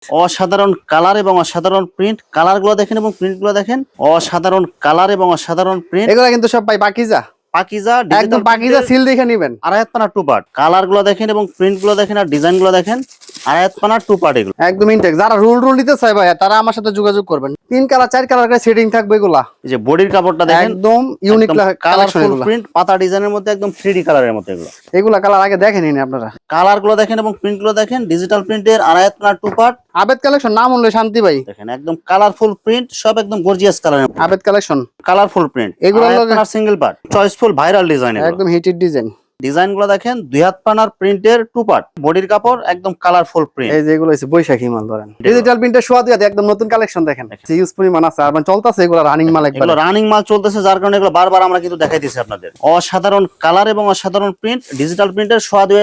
অসাধারণ কালার এবং অসাধারণ প্রিন্ট। কালারগুলো দেখেন এবং প্রিন্টগুলো দেখেন। অসাধারণ কালার এবং অসাধারণ প্রিন্ট। এগুলো কিন্তু সব ভাই পাকিজা, পাকিজা একদম পাকিজা সিল দেখে নেবেন। আড়াই হাত পানা টু পার্ট। কালারগুলো দেখেন এবং প্রিন্টগুলো দেখেন আর ডিজাইনগুলো দেখেন। আড়াই হাত পানা টু পার্ট এগুলো একদম ইনটেক। যারা রোল নিতে চায় ভাই তারা আমার সাথে যোগাযোগ করবেন। 3 কালার 4 কালার করে সেটিং থাকবে এগুলা। এই যে বডির কাপড়টা দেখেন একদম ইউনিক কালেকশন কালারফুল এগুলা। প্রিন্ট, পাতা ডিজাইনের মধ্যে একদম 3D কালারের মধ্যে এগুলো। এগুলা কালার আগে দেখেনই না আপনারা। কালারগুলো দেখেন এবং প্রিন্টগুলো দেখেন। ডিজিটাল প্রিন্টের আড়াই হাত পানা টু পার্ট। আবেদ কালেকশন নাম হলো শান্তি ভাই। দেখেন একদম কালারফুল প্রিন্ট, সব একদম গর্জিয়াস কালারের। আবেদ কালেকশন কালারফুল প্রিন্ট এগুলো single part, choiceful viral design. একদম হিটেড ডিজাইন। ডিজাইনগুলো দেখেন, দুই হাত পানার প্রিন্টের টু পার্ট, বডির কাপড় একদম কালারফুল প্রিন্ট। এই যে এগুলো হইছে বৈশাখী মাল ধরেন। ডিজিটাল প্রিন্টের সোয়া দিয়ে একদম নতুন কালেকশন দেখেন। ইউজ পরিমাণ আছে আর মানে চলতেছে এগুলো রানিং মাল একবার। এগুলো রানিং মাল চলতেছে, যার কারণে এগুলো বারবার আমরা কিন্তু দেখাইতেছি আপনাদের। অসাধারণ কালার এবং অসাধারণ প্রিন্ট, ডিজিটাল প্রিন্টের সোয়া দিয়ে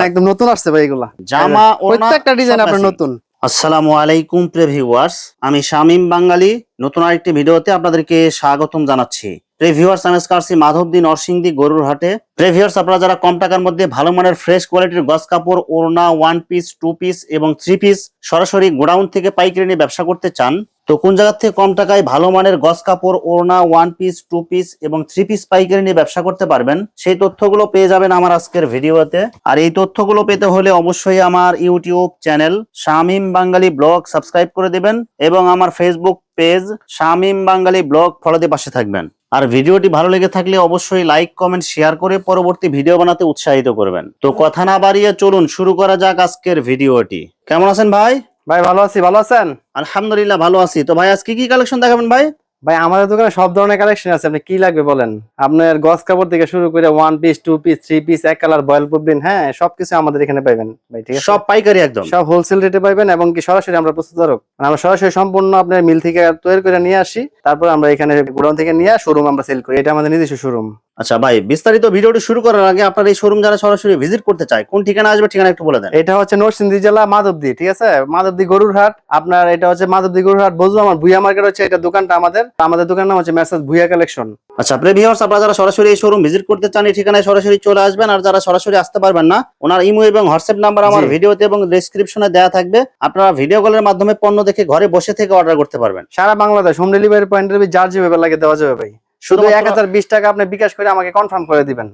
একদম নতুন আসছে ভাই এগুলা। জামা ওড়না প্রত্যেকটা ডিজাইন আপনার নতুন। আসসালামু আলাইকুম প্রিয় ভিউয়ার্স, আমি শামীম বাঙালি নতুন আরেকটি ভিডিওতে আপনাদেরকে স্বাগতম জানাচ্ছি। প্রিয় ভিউয়ার্স, আমি আসছি মাধবদী নরসিংদী গরুর হাটে। প্রিয় ভিউয়ার্স, আপনারা যারা কম টাকার মধ্যে ভালো মানের ফ্রেশ কোয়ালিটির গস কাপড়, ওড়না, ওয়ান পিস, টু পিস এবং থ্রি পিস সরাসরি গোডাউন থেকে পাইকারি নিয়ে ব্যবসা করতে চান, তো কোন জায়গা থেকে কম টাকায় ভালো মানের গস কাপড়, ওড়না, ওয়ান পিস, টু পিস এবং থ্রি পিস পাইকারি নিয়ে ব্যবসা করতে পারবেন, সেই তথ্যগুলো পেয়ে যাবেন আমার আজকের ভিডিওতে। আর এই তথ্যগুলো পেতে হলে অবশ্যই আমার ইউটিউব চ্যানেল শামীম বাঙালি ব্লগ সাবস্ক্রাইব করে দিবেন এবং আমার ফেসবুক পেজ শামীম বাঙালি ব্লগ ফলো দিয়ে পাশে থাকবেন। আর ভিডিওটি ভালো লেগে থাকলে অবশ্যই লাইক, কমেন্ট, শেয়ার করে পরবর্তী ভিডিও বানাতে উৎসাহিত করবেন। তো কথা না বাড়িয়ে চলুন শুরু করা যাক আজকের ভিডিওটি। কেমন আছেন ভাই? ভাই ভালো আছি, ভালো আছেন? আলহামদুলিল্লাহ ভালো আছি। তো ভাই আজকে কি কালেকশন দেখাবেন ভাই? ভাই আমাদের দোকানে সব ধরনের কালেকশন আছে, আপনি কি লাগবে বলেন। আপনার গস কাপড় থেকে শুরু করে one piece, two piece, three piece, এক কালার, বয়েল প্রবলেম, হ্যাঁ সবকিছু আমাদের এখানে পাবেন ভাই। ঠিক আছে, সব পাইকারি একদম, সব হোলসেল রেটে পাবেন এবং কি সরাসরি আমরা প্রস্তুতকারক, আমরা সরাসরি সম্পূর্ণ আপনার মিল থেকে তৈরি করে নিয়ে আসি, তারপর আমরা এখানে গোডাউন থেকে নিয়ে শোরুম আমরা সেল করি। এটা আমাদের নিজস্ব শোরুম। আচ্ছা ভাই, বিস্তারিত ভিডিওটি শুরু করার আগে আপনার এই শোরুম যারা সরাসরি ভিজিট করতে চায় কোন ঠিকানা আসবে, ঠিকানা একটু বলে দেন। এটা হচ্ছে নরসিংদী জেলা মাধবদী, ঠিক আছে, মাধবদী গরুর হাট। আপনার এটা হচ্ছে মাধবদী গরুর হাট বজলু আমার ভুইয়া মার্কেট হচ্ছে এটা দোকানটা আমাদের দোকানের নাম হচ্ছে মেসাজ ভুইয়া কালেকশন। আচ্ছা প্রিয় ভিউয়ার্স, আপনারা যারা সরাসরি এই শোরুম ভিজিট করতে চান এই ঠিকানায় সরাসরি চলে আসবেন। আর যারা সরাসরি আসতে পারবেন না, ওনার ইমো এবং হোয়াটসঅ্যাপ নাম্বার আমার ভিডিওতে এবং ডেসক্রিপশনে দেওয়া থাকবে। আপনারা ভিডিও কলের মাধ্যমে পণ্য দেখে ঘরে বসে থেকে অর্ডার করতে পারবেন। সারা বাংলাদেশ হোম ডেলিভারি পয়েন্টের যার যেভাবে লাগে দেওয়া যাবে ভাই। শুধু 1020 টাকা আপনি বিকাশ করে আমাকে কনফার্ম করে দিবেন।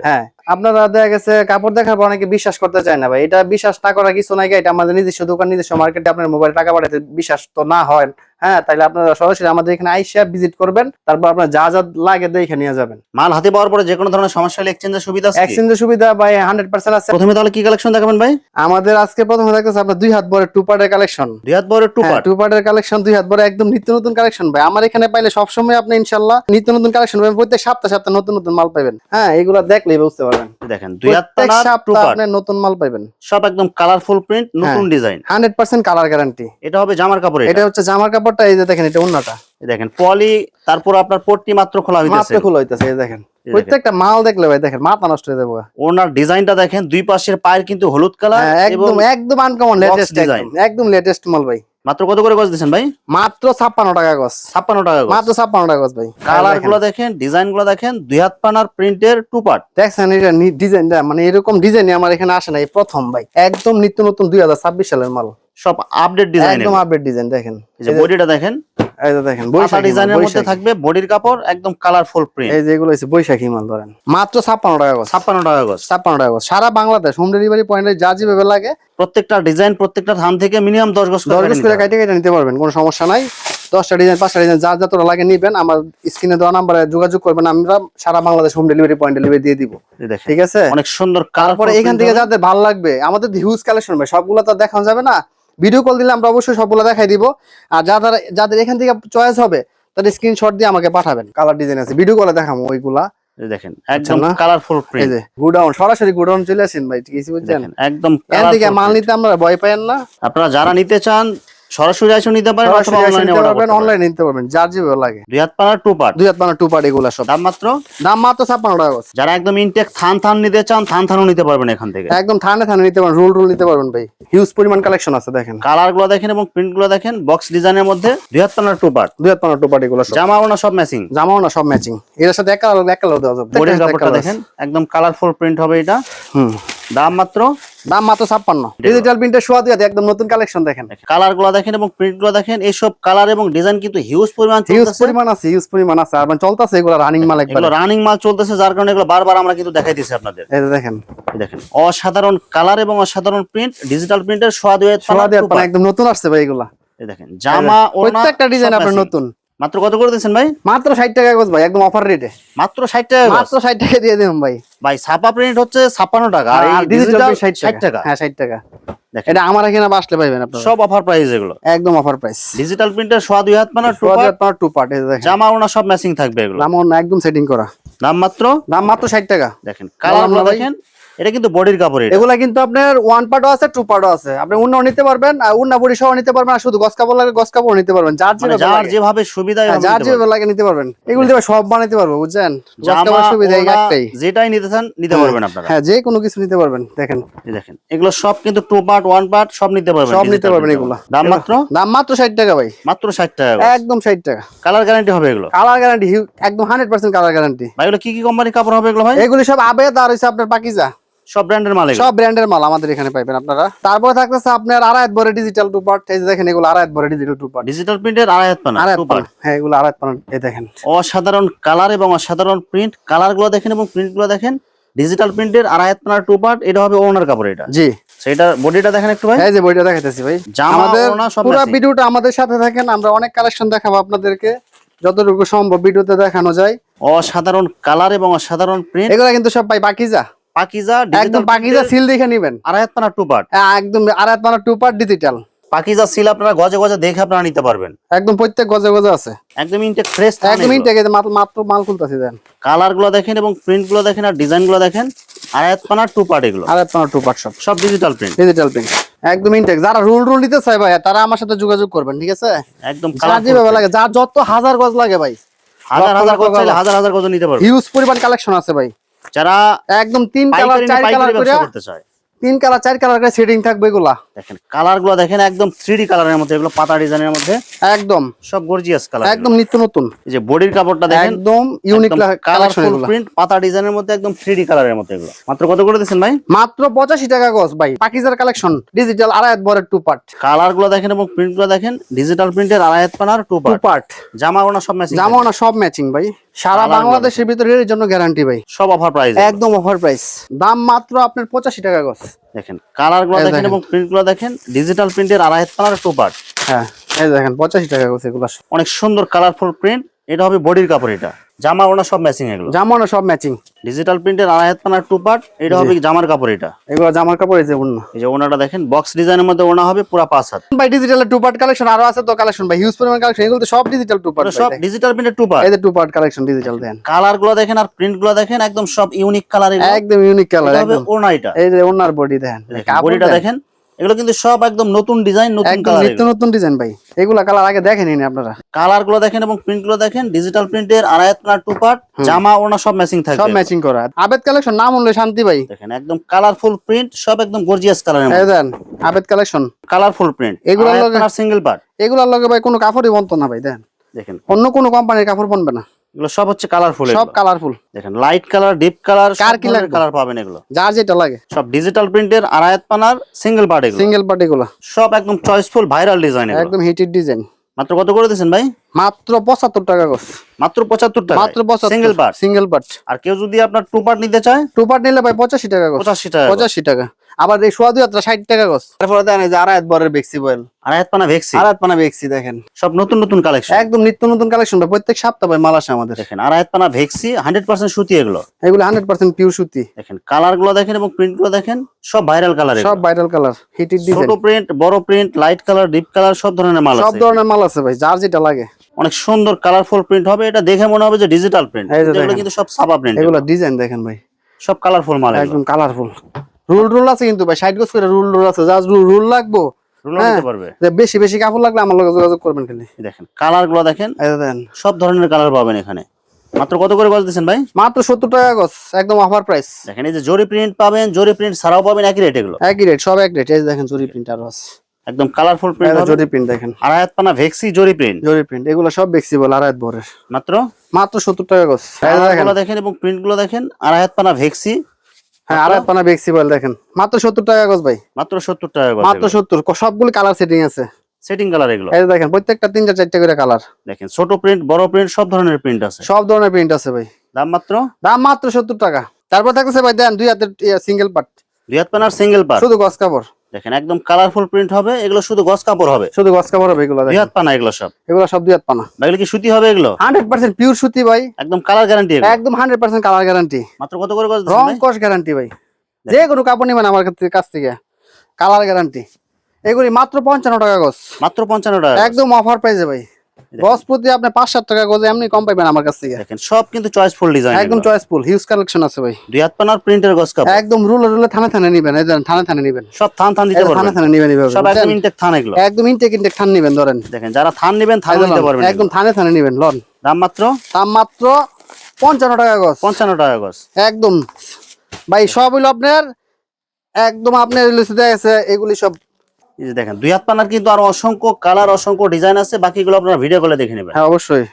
হ্যাঁ, আপনারা দেখা গেছে কাপড় দেখার পর অনেকে বিশ্বাস করতে চায় না ভাই। এটা বিশ্বাস না করার কিছু নাই, এটা আমাদের নিজস্ব দোকান, নিজস্ব মার্কেটে আপনার মোবাইলে টাকা পাঠাতে বিশ্বাস তো না হয়, হ্যাঁ, তাইলে আপনারা সরাসরি আমাদের এখানে আইসা ভিজিট করবেন, তারপর আপনার যা যা লাগে দেখে নিয়ে যাবেন। মাল হাতে পাওয়ার পরে যে কোনো ধরনের সমস্যা হলে এক্সচেঞ্জের সুবিধা আছে? এক্সচেঞ্জের সুবিধা ভাই 100% আছে। প্রথমে তাহলে কি কালেকশন দেখাবেন ভাই? আমাদের আজকে প্রথমে দেখতেছে আপনার দুই হাত বড় টু পার্টের কালেকশন। দুই হাত বড় টু পার্ট, টু পার্টের কালেকশন, দুই হাত বড় একদম নিত্য নতুন কালেকশন ভাই। আমার এখানে পাইলে সবসময় আপনি ইনশাআল্লাহ নিত্য নতুন কালেকশন পাবেন, প্রত্যেক সপ্তাহে নতুন নতুন মাল পাবেন। হ্যাঁ, এগুলো দেখলেই বুঝতে পারবেন। দেখেন দুই হাত টু পার্ট, আপনি নতুন মাল পাবেন, সব একদম কালারফুল প্রিন্ট, নতুন ডিজাইন, 100% কালার গ্যারান্টি। এটা হবে জামার কাপড়। এটা হচ্ছে জামার কাপড়টা, এই যে দেখেন এটা ওন্নাটা দেখেন পলি, তারপর আপনার পট্টি মাত্র খোলা হইতেছে, এই দেখেন প্রত্যেকটা মাল দেখলে ভাই দেখেন মাথা নষ্ট হয়ে যাবে। ওনার ডিজাইনটা দেখেন, দুই পাশের পায়ের কিন্তু হলুদ কালার, একদম আনকমন লেটেস্ট ডিজাইন, একদম লেটেস্ট মাল ভাই। মাত্র কত করে গজ দিচ্ছেন ভাই? মাত্র 56 টাকা গজ। 56 টাকা গজ, মাত্র 56 টাকা গজ ভাই। কালার গুলো দেখেন, ডিজাইন গুলো দেখেন, দুই হাত পানার প্রিন্টের টু পার্ট। দেখছেন এটা ডিজাইনটা, মানে এরকম ডিজাইন আমার এখানে আসে না, এই প্রথম ভাই। একদম নিত্য নতুন 2026 সালের মাল, সব আপডেট ডিজাইন, একদম আপডেট ডিজাইন। দেখেন এই যে বডিটা দেখেন, এই যে দেখেন বৈশাখী ডিজাইনের মধ্যে থাকবে, বডির কাপড় একদম কালারফুল প্রিন্ট। এই যে এগুলো হচ্ছে বৈশাখী মাল ধরেন। মাত্র 56 টাকা গজ। 56 টাকা গজ, 56 টাকা গজ। সারা বাংলাদেশ হোম ডেলিভারি পয়েন্টে যা যেভাবে লাগে প্রত্যেকটা ডিজাইন, প্রত্যেকটা থান থেকে মিনিমাম 10 গজ করে কেটে নিতে পারবেন, কোনো সমস্যা নাই। 10টা ডিজাইন 5টা ডিজাইন যা যতটা লাগে নিবেন, আমার স্ক্রিনে দেওয়া নাম্বারে যোগাযোগ করবেন, আমরা সারা Bangladesh home delivery point delivery দিয়ে দিব। ঠিক আছে, অনেক সুন্দর। তারপরে এখান থেকে যাদের ভালো লাগবে, আমাদের হিউজ কালেকশন ভাই, সবগুলো তো দেখানো যাবে না। ভিডিও কল দিলে আমরা অবশ্যই সবগুলো দেখাই দিব। আর যাদের এখান থেকে চয়েস হবে তাদের স্ক্রিনশট দিয়ে আমাকে পাঠাবেন। কালার ডিজাইন আছে, ভিডিও কলে দেখাবো ওইগুলা। দেখেন একদম কালারফুল প্রিন্ট। এই যে গোডাউন, সরাসরি গোডাউন চলে আসেন ভাই, ঠিক আছে, বুঝছেন, একদম এখান থেকে মাল নিতে আমরা ভয় পাইেন না। আপনারা যারা নিতে চান সরাসরি এসে নিতে পারেন, অথবা অনলাইনে নিতে পারবেন, যার যেভাবে লাগে। দুই হাত পানা টু পার্ট, দুই হাত পানা টু পার্ট এগুলা সব। দাম মাত্র 56 টাকা। যারা একদম ইনটেক থান নিতে চান, থানও নিতে পারবেন এখান থেকে, একদম থানে নিতে পারবেন, রোল নিতে পারবেন ভাই। হিউজ পরিমাণ কালেকশন আছে। দেখেন কালার গুলো দেখেন এবং প্রিন্ট গুলো দেখেন, বক্স ডিজাইনের মধ্যে দুই হাত পানা টু পার্ট, এগুলো সব। জামাও না সব ম্যাচিং, সব ম্যাচিং। এর সাথে এক কালার দেওয়া যাবে। বডির কাপড়টা দেখেন একদম কালারফুল প্রিন্ট হবে এটা। দাম মাত্র দাম মাত্র 56। ডিজিটাল প্রিন্টের সোয়া দুই হাতে একদম নতুন কালেকশন দেখেন। কালার গুলো দেখেন এবং প্রিন্ট গুলো দেখেন, এইসব কালার এবং ডিজাইন কিন্তু হিউজ পরিমাণ হিউজ চলতেছে। পরিমাণ আছে, হিউজ পরিমাণ আছে, আর মানে চলতেছে এগুলো রানিং মাল একবার। এগুলো রানিং মাল চলতেছে, যার কারণে এগুলো বারবার আমরা কিন্তু দেখাইতেছি আপনাদের। এই যে দেখেন, এই দেখেন অসাধারণ কালার এবং অসাধারণ প্রিন্ট, ডিজিটাল প্রিন্টের সোয়া দুই সোয়া দুই হাতে একদম নতুন আসছে ভাই এগুলা। এই দেখেন জামা ওড়না প্রত্যেকটা ডিজাইন সব আপনার matching। নতুন। মাত্র কত করে দিচ্ছেন ভাই? মাত্র 60 টাকা গজ ভাই, একদম অফার রেটে। মাত্র 60 টাকা গজ? মাত্র 60 টাকা দিয়ে দিন ভাই। ভাই ছাপা প্রিন্ট হচ্ছে 56 টাকা আর এই ডিজিটাল ডিজিটাল 60 টাকা। হ্যাঁ 60 টাকা। এটা আমার এখানে আসলে পাইবেন আপনারা। সব অফার প্রাইস এগুলো, একদম অফার প্রাইস। ডিজিটাল প্রিন্টের সোয়া দুই হাত পানা টু পার্ট এই দেখেন। জামা ওড়না সব ম্যাচিং থাকবে এগুলো। দাম একদম সেটিং করা। দাম মাত্র 60 টাকা। দেখেন কালার গুলো দেখেন, এটা কিন্তু বডির কাপড়। এগুলা কিন্তু আপনার ওয়ান পার্টও আছে, টু পার্টও আছে। আপনি উন্নাও নিতে পারবেন, আর উন্না বডি সহ নিতে পারবেন, আর শুধু গস কাপড় লাগে গস কাপড় নিতে পারবেন। যার যেভাবে সুবিধা যার যেভাবে লাগে নিতে পারবেন। এগুলো দিয়ে সব বানাইতে পারবো, বুঝছেন? গস কাপড় সুবিধা একটাই, যেটাই নিতে চান নিতে পারবেন আপনারা। হ্যাঁ যে কোনো কিছু নিতে পারবেন। দেখেন দেখেন এগুলো সব কিন্তু টু পার্ট ওয়ান পার্ট সব নিতে পারবেন, সব নিতে পারবেন এগুলো। দাম মাত্র 60 টাকা ভাই। মাত্র 60 টাকা, একদম 60 টাকা। কালার গ্যারান্টি হবে এগুলো? কালার গ্যারান্টি একদম 100% কালার গ্যারান্টি ভাই। এগুলো কি কি কোম্পানির কাপড় হবে এগুলো ভাই? এগুলি সব আবেদ আর হইছে আপনার পাকিজা, সব ব্র্যান্ডের মাল, সব ব্র্যান্ডের মাল আমাদের এখানে পাইবেন আপনারা। তারপর থাকতেছে আপনার আড়াইত বড় ডিজিটাল টু পার্ট। এই যে দেখেন এগুলো আড়াইত বড় ডিজিটাল টু পার্ট, ডিজিটাল প্রিন্টের আড়াই হাত পানা টু পার্ট। হ্যাঁ এগুলো আড়াইত পার্ট। এই দেখেন অসাধারণ কালার এবং অসাধারণ প্রিন্ট, কালার গুলো দেখেন এবং প্রিন্ট গুলো দেখেন। ডিজিটাল প্রিন্টের আড়াই হাত পানা টু পার্ট, এটা হবে ওনার কাপড়। এটা জি, সেটা বডিটা দেখেন একটু ভাই। এই যে বডিটা দেখাইতেছি ভাই। আমাদের পুরো ভিডিওটা আমাদের সাথে থাকেন, আমরা অনেক কালেকশন দেখাবো আপনাদেরকে, যতটুকু সম্ভব ভিডিওতে দেখানো যায়। অসাধারণ কালার এবং অসাধারণ প্রিন্ট, এগুলো কিন্তু সব ভাই পাকিজা, একদম পাকিজা সিল দেখে নিবেন। আড়াই হাত পানা টু পার্ট, একদম আড়াইত পানা two part digital Pakiza seal আপনারা গজে গজে দেখে আপনারা নিতে পারবেন। একদম প্রত্যেক গজে গজে আছে, একদম ইনটেক ফ্রেশ, একদম ইনটেক। মাত্র মাল খুলতেছি দেন। কালার গুলো দেখেন এবং প্রিন্ট গুলো দেখেন আর ডিজাইন গুলো দেখেন। আড়াই হাত পানা টু পার্ট, এগুলো আড়াইত পানা টু পার্ট সব ডিজিটাল প্রিন্ট। একদম ইনটেক। যারা রুল নিতে চায় ভাই তারা আমার সাথে যোগাযোগ করবেন, ঠিক আছে? একদম যার যেভাবে লাগে, যার যত হাজার গজ লাগে ভাই, হাজার গজ চাইলে হাজার গজ নিতে পারবেন। হিউজ পরিমাণ কালেকশন আছে ভাই। যারা একদম 3 কালার 4 কালার করে করতে চায়, 3 কালার 4 কালার করে সেটিং থাকবে এগুলা। দেখেন কালার গুলো দেখেন, একদম 3D কালারের মধ্যে, এগুলো পাতা ডিজাইনের মধ্যে, একদম সব গর্জিয়াস কালার, একদম নিত্য নতুন। এই যে বডির কাপড়টা দেখেন, একদম ইউনিক কালেকশন কালারফুল প্রিন্ট, পাতা ডিজাইনের মধ্যে একদম 3D কালারের মধ্যে। এগুলো মাত্র কত করে দিচ্ছেন ভাই? মাত্র 85 টাকা গজ ভাই। পাকিজার কালেকশন ডিজিটাল আড়াইত বড় টু পার্ট। কালার গুলো দেখেন এবং প্রিন্ট গুলো দেখেন, ডিজিটাল প্রিন্টের আড়াই হাত পানার টু পার্ট, জামা ওড়না সব ম্যাচিং, জামা ওড়না সব ম্যাচিং ভাই। সারা বাংলাদেশের ভিতরে এর জন্য গ্যারান্টি ভাই। সব অফার প্রাইস, একদম অফার প্রাইস। দাম মাত্র আপনার 85 টাকা গজ। দেখেন কালার গুলো দেখেন এবং প্রিন্ট গুলো দেখেন, ডিজিটাল প্রিন্টের আড়াই হাত পানার টু পার্ট। হ্যাঁ এই দেখেন 85 টাকা গজ। এগুলো অনেক সুন্দর কালারফুল প্রিন্ট, এটা হবে বডির কাপড়। এটা জামা ওড়না সব ম্যাচিং, এগুলো জামা ওড়না সব ম্যাচিং। ডিজিটাল প্রিন্টের আড়াই হাত পানার টু পার্ট, এটা হবে জামার কাপড়। এটা এগুলো জামার কাপড়। এই যে ওড়না, এই যে ওড়নাটা দেখেন বক্স ডিজাইনের মধ্যে ওড়না হবে পুরো 5 হাত ভাই। ডিজিটালের টু পার্ট কালেকশন আরো আছে তো কালেকশন ভাই, হিউজ পরিমাণ কালেকশন। এগুলো তো সব ডিজিটাল টু পার্ট, সব ডিজিটাল প্রিন্টের টু পার্ট। এই যে টু পার্ট কালেকশন ডিজিটাল দেন। কালার গুলো দেখেন আর প্রিন্ট গুলো দেখেন, একদম সব ইউনিক কালার, একদম ইউনিক কালার। একদম ওড়না। এটা এই যে ওড়নার বডি দেন, বডিটা দেখেন, এগুলো কিন্তু সব একদম নতুন ডিজাইন, নতুন কালার, নিত্য নতুন ডিজাইন ভাই। এগুলা কালার আগে দেখেনই না আপনারা। কালার গুলো দেখেন এবং প্রিন্ট গুলো দেখেন, ডিজিটাল প্রিন্টের আড়াই হাত পানার টু পার্ট, জামা ওড়না সব ম্যাচিং থাকবে, সব ম্যাচিং করা। আবেদ কালেকশন নাম হলো শান্তি ভাই। দেখেন একদম কালারফুল প্রিন্ট, সব একদম গর্জিয়াস কালারের এই দেন আবেদ কালেকশন কালারফুল প্রিন্ট। এগুলোর লগে সিঙ্গেল পার্ট, এগুলোর লগে ভাই কোনো কাপড়ই বনতো না ভাই। দেন দেখেন অন্য কোনো কোম্পানির কাপড় বনবে না, এগুলো সব হচ্ছে কালারফুল, সব কালারফুল। দেখেন লাইট কালার, ডিপ কালার, কার কি লাগবে কালার পাবেন এগুলো, যার যেটা লাগে। সব ডিজিটাল প্রিন্টের আড়াই হাত পানার সিঙ্গেল পার্ট, এগুলো সিঙ্গেল পার্ট। এগুলো সব একদম চয়েসফুল ভাইরাল ডিজাইন, একদম হিটেড ডিজাইন। মাত্র কত করে দিচ্ছেন ভাই? মাত্র 75 টাকা গজ। মাত্র 75 টাকা, মাত্র 75 সিঙ্গেল পার্ট। Single part. আর কেউ যদি আপনার টু পার্ট নিতে চায়, টু পার্ট নিলে ভাই 85 টাকা গজ। 85 টাকা, 85 টাকা। আবার এই সোয়া 60 টাকা গজ। তারপরে দেন এই যে আড়াইত বরের বেক্সি বয়েল, আড়াই হাত পানা ভেক্সি, আড়াইত পানা বেক্সি দেখেন, সব নতুন নতুন কালেকশন, একদম নিত্য নতুন কালেকশন ভাই। প্রত্যেক সপ্তাহে ভাই মাল আসে আমাদের। দেখেন আড়াই হাত পানা ভেক্সি 100% সুতি, এগুলো 100% পিওর সুতি। দেখেন কালার গুলো দেখেন এবং প্রিন্ট গুলো দেখেন, সব ভাইরাল কালার, সব ভাইরাল কালার, হিটেড ডিজাইন। ছোট প্রিন্ট, বড় print, light colour, deep colour, সব ধরনের মাল আছে, সব ধরনের মাল আছে ভাই, যার যেটা লাগে। অনেক সুন্দর কালারফুল প্রিন্ট হবে, এটা দেখে মনে হবে যে ডিজিটাল প্রিন্ট, এই যে এগুলো দেখেন। কিন্তু সব সাবা প্রিন্ট, এগুলো ডিজাইন দেখেন ভাই, সব কালারফুল মাল, একদম কালারফুল। রুল আছে কিন্তু ভাই, 60 গজ করে রুল আছে। যার রুল লাগবো রুল নিতে পারবে, যে বেশি বেশি কাপড় লাগলে আমার লগে যোগাযোগ করবেন খালি। দেখেন কালার গুলো দেখেন, এই দেন সব ধরনের কালার পাবেন এখানে। মাত্র কত করে গজ দিচ্ছেন ভাই? মাত্র 70 টাকা গজ, একদম অফার প্রাইস। দেখেন এই যে জরি প্রিন্ট পাবেন, জরি প্রিন্ট ছাড়াও পাবেন, একই রেট, এগুলো একই রেট, সব এক রেট। এই দেখেন জরি প্রিন্ট আরো আছে, একদম কালারফুল প্রিন্ট, জরি প্রিন্ট দেখেন, আড়াই হাত পানা ভেক্সি জরি প্রিন্ট, জরি প্রিন্ট। এগুলো সব ফ্লেক্সিবল আড়াইত বরের, মাত্র মাত্র 70 টাকা গজ। এই দেখেন দেখেন এবং প্রিন্ট গুলো দেখেন, আড়াই হাত পানা ভেক্সি, হ্যাঁ আড়াই পানা বেক্সি বয়েল দেখেন মাত্র 70 টাকা গজ ভাই, মাত্র 70 টাকা গজ। মাত্র 70। সবগুলো কালার সেটিং আছে, সেটিং কালার এগুলো। এই যে দেখেন প্রত্যেকটা 3-4 করে কালার। দেখেন ছোট প্রিন্ট, বড় প্রিন্ট, সব ধরনের প্রিন্ট আছে। সব ধরনের প্রিন্ট আছে ভাই। দাম মাত্র 70 টাকা। তারপর থাকতেছে ভাই দেন 2 হাতের সিঙ্গেল পার্ট, 2 হাত পানার সিঙ্গেল পার, শুধু গজ কাপড়। দেখেন একদম কালারফুল প্রিন্ট হবে, এগুলো শুধু গজ কাপড় হবে, শুধু গজ কাপড় হবে এগুলো। 2 হাত পানা এগুলো সব। এগুলো সব 2 হাত পানা। এগুলো কি সুতি হবে এগুলো? 100% পিওর সুতি ভাই, একদম কালার গ্যারান্টি এগুলো। একদম 100% কালার গ্যারান্টি। মাত্র কত করে গজ রং দিচ্ছেন ভাই? কস গ্যারান্টি ভাই, যে কোনো কাপড় নিবেন আমার কাছ থেকে কালার গ্যারান্টি। এগুলি মাত্র 55 টাকা গজ, মাত্র 55 টাকা গজ। একদম অফার প্রাইসে ভাই। গজ প্রতি আপনি 5-7 টাকা গজে এমনি কম পাইবেন আমার কাছ থেকে। দেখেন সব কিন্তু চয়েসফুল ডিজাইন, একদম চয়েসফুল, হিউজ কালেকশন আছে ভাই। 2 হাত পানার প্রিন্টের গজ কাপড়, একদম রুলে রুলে থানে থানে নিবেন, এই থানে থানে নিবেন, সব থান থান দিতে থানে পারবেন, থানে নিবেন এইভাবে। সব একদম ইনটেক থান এগুলো, একদম ইনটেক থান নিবেন ধরেন। দেখেন যারা থান নেবেন থান নিতে পারবেন, একদম থানে থানে নিবেন লন। দাম মাত্র 55 টাকা গজ, 55 টাকা গজ। একদম ভাই। সব হইলো আপনার একদম আপনার এগুলি সব। এই যে দেখেন 2 হাত পানার কিন্তু আরো অসংখ্য কালার, অসংখ্য ডিজাইন আছে, বাকিগুলো আপনারা ভিডিও কলে দেখে নেবেন। হ্যাঁ অবশ্যই।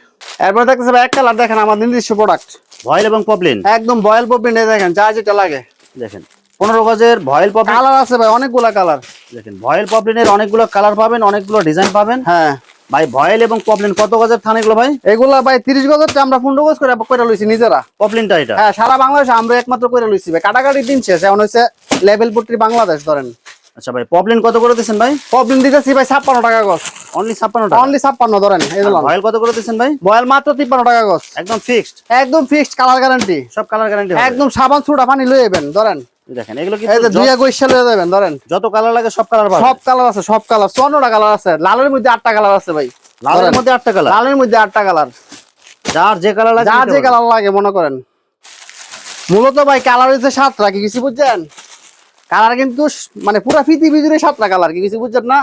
এরপর দেখতেছে ভাই এক কালার দেখেন আমার নিজস্ব প্রোডাক্ট, ভয়েল এবং পপলিন, একদম বয়েল পপিন। দেখেন যা যেটা লাগে দেখেন 15 গজের ভয়েল পপলিন কালার আছে ভাই, অনেকগুলা কালার। দেখেন ভয়েল পপলিনের অনেকগুলো কালার পাবেন, অনেকগুলো ডিজাইন পাবেন। হ্যাঁ ভাই ভয়েল এবং পপলিন কত গজের থান এগুলো ভাই? এগুলা ভাই 30 গজের আমরা 15 গজ করে লইছি নিজেরা। পপলিনটা এটা? হ্যাঁ সারা বাংলাদেশে আমরা একমাত্র করে লইছি ভাই, কাটাকাটি দিন শেষ। এখন হচ্ছে লেভেল 40 বাংলাদেশ ধরেন। আচ্ছা ভাই পপলিন কত করে দিচ্ছেন ভাই? পপলিন দিতেছি ভাই 56 টাকা গজ, অনলি 56 টাকা। অনলি 56 ধরেন। এই দিলাম। ভয়েল কত করে দিচ্ছেন ভাই? বয়েল মাত্র 53 টাকা গজ, একদম ফিক্সড, একদম ফিক্সড, কালার গ্যারান্টি, সব কালার গ্যারান্টি হবে। একদম সাবান সুড়া পানি লয়ে যাবেন ধরেন। দেখেন এগুলো কি এই যে দুইয়া গৈশা লয়ে যাবেন ধরেন। যত কালার লাগে সব কালার পাবেন, সব কালার আছে, সব কালার 54টা কালার আছে। লালের মধ্যে 8টা কালার আছে ভাই, লালের মধ্যে 8টা কালার, লালের মধ্যে 8টা কালার, যার যে কালার লাগে যার যে কালার লাগে মনে করেন। মূলত ভাই কালার হচ্ছে 7টা, কি কিছু বুঝছেন? কালার কিন্তু মানে পুরা পৃথিবী জুড়ে 7টা কালার, কি কিছু বুঝছেন না?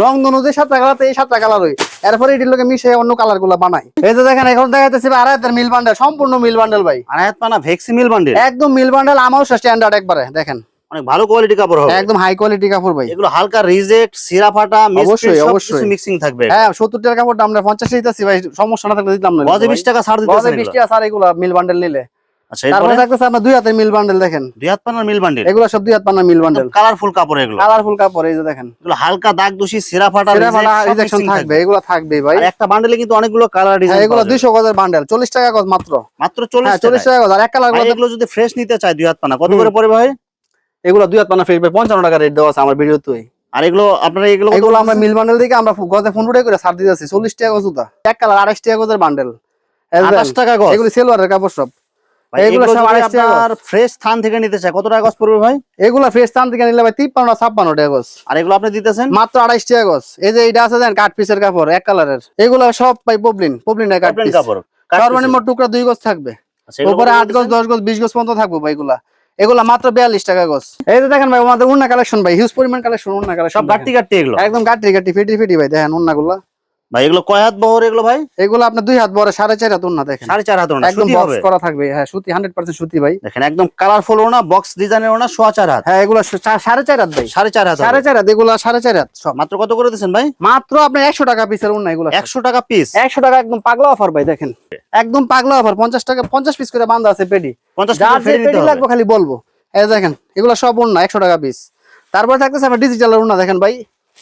রং অনুযায়ী 7টা কালার, এই 7টা কালার হয়। এরপরে এটির লোকে মিশে অন্য কালার গুলা বানায়। এই যে দেখেন এখন দেখাইতেছি আড়াই হাতের মিল বান্ডেল, সম্পূর্ণ মিল বান্ডেল ভাই, আড়াই হাত পানা ভেক্সি মিল বান্ডিল, একদম মিল বান্ডেল। আমারও স্ট্যান্ডার্ড একবারে দেখেন, অনেক ভালো কোয়ালিটি কাপড় হবে, একদম হাই কোয়ালিটি কাপড় ভাই। এগুলো হালকা রিজেক্ট, সিরা ফাটা, অবশ্যই, মিক্স অবশ্যই। মিক্সিং থাকবে। হ্যাঁ 70 টাকার কাপড়টা আমরা 50 দিতেছি ভাই, সমস্যা না থাকলে দিতাম না। গজে 20 টাকা ছাড় দিতেছেন 20 টাকা স্যার এগুলা মিল বান্ডেল নিলে। আচ্ছা তারপরে এরপরে থাকতেছে আপনার 2 হাতের মিল বান্ডেল দেখেন, 2 হাত পানার মিল বান্ডিল, এগুলো সব 2 হাত পানা মিল বান্ডেল, কালারফুল কাপড় এগুলো, কালারফুল কাপড়। এই যে দেখেন এগুলো হালকা দাগ দোষী, সিরা ফাটা, রিজেকশন থাকবে, এগুলো থাকবে ভাই। আর একটা বান্ডেলে কিন্তু অনেকগুলো কালার হ্যাঁ ডিজাইন, এগুলো 200 গজের বান্ডেল, 40 টাকা গজ মাত্র, মাত্র হ্যাঁ 40 40 টাকা গজ। আর এক কালার ভাই এগুলো যদি ফ্রেশ নিতে চাই 2 হাত পানা কত করে পড়বে ভাই? এগুলো 2 হাত পানা ফ্রেশ ভাই 55 টাকা রেট দেওয়া আছে আমার ভিডিওতে। আর এগুলো আপনারা এগুলো এগুলো আমরা মিল বান্ডেল থেকে আমরা গজে 15 টাকা করে ছাড় দিতেছি, 40 টাকা গজ ওটা। এক কালার 28 টাকা গজের বান্ডেল, 28 টাকা গজ। এগুলো সেলওয়ারের কাপড় সব। ভাই এগুলো এগুলো সব যদি 28 টাকা আপনার ফ্রেশ থান থেকে নিতে চাই কত টাকা গজ পড়বে ভাই? এগুলো ফ্রেশ টান থেকে নিলে ভাই 53-56 টাকা গজ, আর এগুলো আপনি দিতেছেন মাত্র 28 টাকা গজ। এই যে এটা আছে দেন কাট পিসের কাপড় এক কালারের, এগুলো সব ভাই পপলিন কাট পিস, কাপড় সর্বনিম্ন টুকরা 2 গজ থাকবে, উপরে 8 গজ 10 গজ 20 গজ পর্যন্ত থাকবে ভাই। এগুলা মাত্র 42 টাকা গজ। এই যে দেখেন ভাই আমাদের উন্না কালেকশন ভাই, হিউজ পরিমাণ কালেকশন, উন্না কালেকশন সব গাটি গাটি এগুলো, একদম গাটি ফিটি ফিটি ভাই। দেখেন উন্নাগুলা ভাই এগুলো কয় হাত বহর এগুলো ভাই? এগুলো আপনার 2 হাত বড় 4.5 হাত উন্না দেখেন, 4.5 হাত ওনা একদম সুতি বক্স হবে, করা থাকবে। হ্যাঁ সুতি 100% সুতি ভাই। দেখেন একদম কালারফুল ওনা, বক্স ডিজাইনের ওনা, 4.5 হাত। হ্যাঁ এগুলো 4.5 হাত ভাই, 4.5 হাত, 4.5 হাত। এগুলো 4.5 হাত সব। মাত্র কত করে দিচ্ছেন ভাই? মাত্র আপনার 100 টাকা পিসের উন্না, এগুলো 100 টাকা পিস, 100 টাকা একদম পাগলা অফার ভাই। দেখেন একদম পাগলা অফার, 50 টাকা 50 পিস করে বাঁধা আছে পেডি, 50 যার টাকা যে ফ্রি দিতে পেডি হবে। লাগবে খালি বলবো। এই দেখেন এগুলো সব উন্না 100 টাকা পিস। তারপর থাকতেছে আপনার ডিজিটালের উন্না দেখেন ভাই,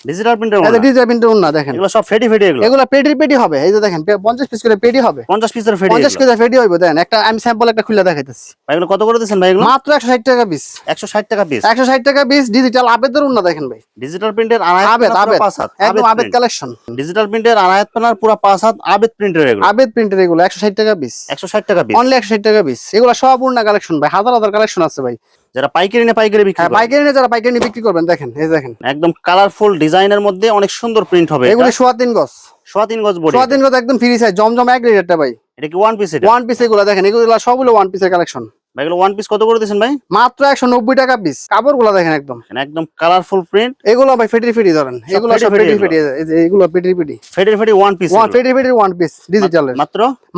ডিজিটাল প্রিন্টের এই ওনা, যে ডিজিটাল প্রিন্টের উন্না দেখেন, এগুলো সব ফেডি এগুলো, এগুলো পেডি হবে। এই যে দেখেন 50 পিস করে পেডি হবে, 50 পিসের ফেডি 50 এগুলো। করে পেডি হইব। দেন একটা আমি স্যাম্পল একটা খুলে দেখাইতেছি ভাই এগুলো কত করে দিচ্ছেন ভাই? এগুলো মাত্র 160 টাকা পিস, 160 টাকা পিস, 160 টাকা পিস। ডিজিটাল আবেদের উন্না দেখেন ভাই, ডিজিটাল প্রিন্টের আড়াই হাত আবেদ পানার আবেদ পুরো 5 হাত, একদম আবেদ কালেকশন, ডিজিটাল প্রিন্টের আড়াই হাত পানার পুরো 5 হাত আবেদ প্রিন্টের এগুলো, আবেদ প্রিন্টের এগুলো 160 টাকা পিস, 160 টাকা পিস, অনলি 160 টাকা পিস। এগুলো সব উন্না কালেকশন ভাই, হাজার হাজার কালেকশন আছে ভাই। যারা পাইকারি নিয়ে পাইকারি বিক্রি হ্যাঁ করে, পাইকারি নিয়ে যারা পাইকারি নিয়ে বিক্রি করবেন দেখেন, এই দেখেন একদম কালারফুল ডিজাইনের মধ্যে অনেক সুন্দর প্রিন্ট হবে। এগুলো 3.5 গজ, 3.5 গজ বডি, 3.5 গজ একদম ফ্রি সাইজ, জমজম এক রেটটা ভাই। এটা কি ওয়ান পিস? এটা ওয়ান পিস এগুলো দেখেন, এগুলো সবগুলো ওয়ান পিসের কালেকশন ভাই এগুলো ওয়ান পিস কত করে দিচ্ছেন ভাই? মাত্র 190 টাকা পিস। কাপড়গুলো দেখেন একদম কালারফুল প্রিন্ট, এগুলো ভাই ফেটি ধরেন, এগুলো সব ফেটি ফেটি। এই যে এগুলো ফেটি ফেডি ওয়ান পিস, ফেটি ওয়ান পিস ডিজিটালের,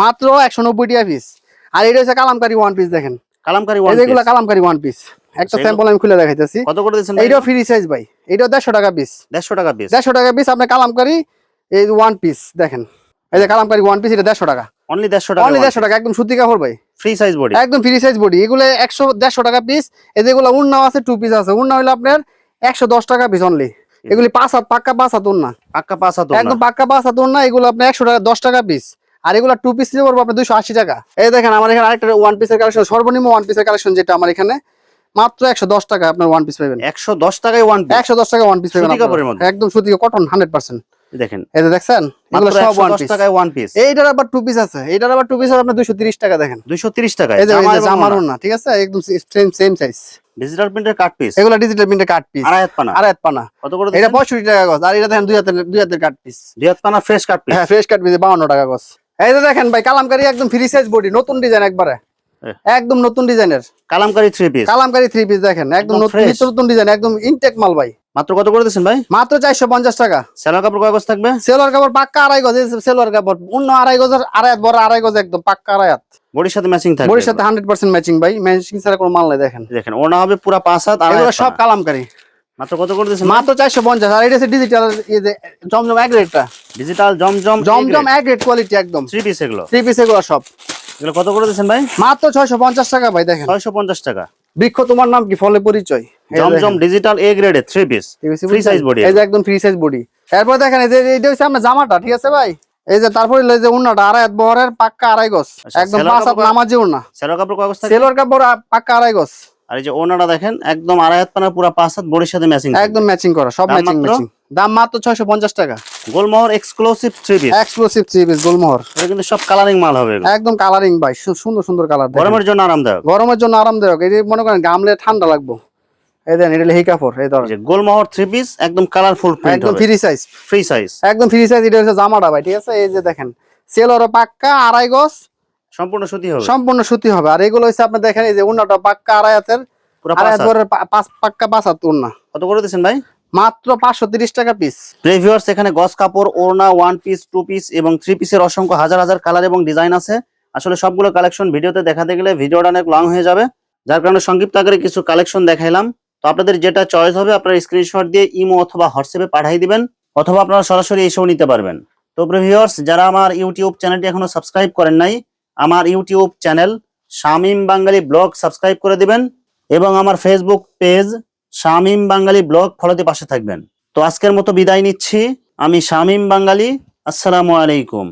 মাত্র 190 টাকা পিস। আর এটা হচ্ছে কালামকারী ওয়ান পিস দেখেন, কালামকারী এই ওয়ান যে পিস, এগুলো কালামকারী ওয়ান পিস। একটা স্যাম্পল আমি খুলে দেখাইতেছি, কত করে দিচ্ছেন ভাই? এইটাও ফ্রি সাইজ ভাই, এটাও 150 টাকা পিস, 150 টাকা পিস, 150 টাকা পিস। আপনার কালামকারী এই ওয়ান পিস দেখেন, এই যে কালামকারী ওয়ান পিস, এটা 150 টাকা, অনলি 150 টাকা, অনলি 150 টাকা, একদম সুতি কাপড় ভাই, ফ্রি সাইজ বডি, একদম ফ্রি সাইজ বডি। এগুলো 100-150 টাকা পিস। এই যেগুলো উন্নাও আছে, 2 পিস আছে। উন্না হলো আপনার 110 টাকা পিস অনলি। এগুলি 5 হাত পাক্কা 5 হাত উন্না, পাক্কা 5 হাত একদম পাক্কা 5 হাত উন্না। এগুলো আপনার 100 টাকা 10 টাকা পিস। আর এগুলো 2 পিস নিতে পারবো আপনার 280 টাকা। এই দেখেন আমার এখানে আরেকটা ওয়ান পিসের কালেকশন, সর্বনিম্ন ওয়ান পিসের কালেকশন যেটা আমার এখানে মাত্র 110 টাকা আপনার ওয়ান পিস পাবেন। 110 টাকায় ওয়ান পিস, 110 টাকা ওয়ান পিস পাবেন সুতি কাপড়ের মধ্যে, একদম সুতি কটন 100%। দেখেন এই যে দেখছেন এগুলো মাত্র সব ওয়ান 110 পিস। টাকায় ওয়ান পিস, এইটার আবার 2 পিস আছে, এইটার আবার 2 পিস আপনার 230 টাকা। দেখেন 230 টাকায় এই যে জামা এবং জামার ওড়না, ওন্না, ঠিক আছে, একদম সেম সাইজ। ডিজিটাল প্রিন্টের কাট পিস, এগুলো ডিজিটাল প্রিন্টের কাট পিস, আড়াই হাত পানা, আড়াই হাত পানা। কত করে এটা দিচ্ছেন? 65 টাকা গজ। আর এটা দেখেন দুই হাতের কাট পিস, 2 হাত পানা ফ্রেশ কাট পিস, হ্যাঁ ফ্রেশ কাট পিস 52 টাকা গজ। এই যে দেখেন ভাই কালামকারী একদম ফ্রি সাইজ বডি, নতুন ডিজাইন একবারে, একদম নতুন ডিজাইনের কালামকারী 3 পিস, কালামকারী 3 পিস। দেখেন একদম একদম নতুন fresh। নিত্য নতুন ডিজাইন, একদম ইনটেক মাল ভাই। মাত্র কত করে দিচ্ছেন ভাই? মাত্র 450 টাকা। সেলোয়ার কাপড় কয় গজ থাকবে? সেলোয়ার কাপড় পাক্কা আড়াই গজ, সেলোয়ার কাপড় অন্য আড়াই গজের, আড়াই হাত বড় আড়াই গজ, একদম পাক্কা আড়াই হাত। বডির সাথে ম্যাচিং থাকবে, বডির সাথে 100% ম্যাচিং ভাই, ম্যাচিং ছাড়া কোনো মাল নাই। দেখেন দেখেন ওড়না হবে পুরো 5 হাত, আড়াই এগুলো হাত সব পানা। কালামকারী। মাত্র কত করে দিচ্ছেন? মাত্র 450। আর এটা হচ্ছে ডিজিটাল, এই যে জমজম এক রেটটা, ডিজিটাল জমজম জমজম এক রেট কোয়ালিটি একদম 3 পিস, এগুলো 3 পিস এগুলো সব। এগুলো কত করে দিচ্ছেন ভাই? মাত্র 650 টাকা ভাই। দেখেন 650 টাকা, বৃক্ষ তোমার নাম কি, ফলে পরিচয়। এই যে জমজম দেখেন, ডিজিটাল এ গ্রেডের 3 পিস, ফ্রি সাইজ বডি, এই যে একদম ফ্রি সাইজ বডি। এরপর দেখেন এই যে এটা হচ্ছে আপনার জামাটা, ঠিক আছে ভাই। এই যে তারপরে এই যে উন্নাটা আড়াই হাত বহরের পাক্কা আড়াই গজ, একদম 5 হাত নামাজি উন্না। সেলোয়ার কাপড় কয় গজ থাকবে? সেলোয়ার কাপড় পাক্কা আড়াই গজ। আর এই যে ওড়নাটা দেখেন একদম আড়াই হাত পানা পুরো 5 হাত, বডির সাথে ম্যাচিং, একদম ম্যাচিং করা, সব দাম ম্যাচিং মাত্র? ম্যাচিং। দাম মাত্র 650 টাকা। গোলমোহর এক্সক্লুসিভ 3 পিস, এক্সক্লুসিভ 3 পিস গোলমোহর, এটা কিন্তু সব কালারিং মাল হবে, এগুলো একদম কালারিং ভাই, সুন্দর সুন্দর কালার। গরমের জন্য আরামদায়ক, গরমের জন্য আরামদায়ক। এই যে মনে করেন গামলে ঠান্ডা লাগবে, এই দেন এটা হি কাপড়। এই ধরেন এই যে গোলমোহর 3 পিস একদম কালারফুল প্রিন্ট একদম হবে, ফ্রি সাইজ, ফ্রি সাইজ, একদম ফ্রি সাইজ। এটা হচ্ছে জামাটা ভাই, ঠিক আছে। এই যে দেখেন সেলোয়ার পাক্কা আড়াই গজ, সম্পূর্ণ সুতি হবে, সম্পূর্ণ সুতি হবে। আর এগুলো হচ্ছে আপনি দেখেন এই যে উন্নাটা পাক্কা আড়াই হাতের, পুরো আড়াই 5 হাত হাত। বহরের পাক্কা 5 হাত উন্না। কত করে দিচ্ছেন ভাই? মাত্র 530 টাকা পিস। প্রিভিউয়ার্স এখানে গস কাপড়, ওড়না, ওয়ান পিস, 2 পিস এবং 3 পিসের অসংখ্য হাজার হাজার কালার এবং ডিজাইন আছে। আসলে সবগুলো কালেকশন ভিডিওতে দেখাতে গেলে ভিডিওটা অনেক লং হয়ে যাবে, যার কারণে সংক্ষিপ্ত আকারে কিছু কালেকশন দেখাইলাম। তো আপনাদের যেটা চয়েস হবে আপনারা স্ক্রিনশট দিয়ে ইমো অথবা হোয়াটসঅ্যাপে পাঠিয়ে দিবেন, অথবা আপনারা সরাসরি এসেও নিতে পারবেন। তো প্রিভিউয়ার্স যারা আমার ইউটিউব চ্যানেলটি এখনো সাবস্ক্রাইব করেন নাই, আমার ইউটিউব চ্যানেল শামীম বাঙালি ব্লগ সাবস্ক্রাইব করে দিবেন এবং আমার ফেসবুক পেজ শামীম বাঙালি ব্লগ ফলোতে পাশে থাকবেন। তো আজকের মতো বিদায় নিচ্ছি, আমি শামীম বাঙালি। আসসালামু আলাইকুম।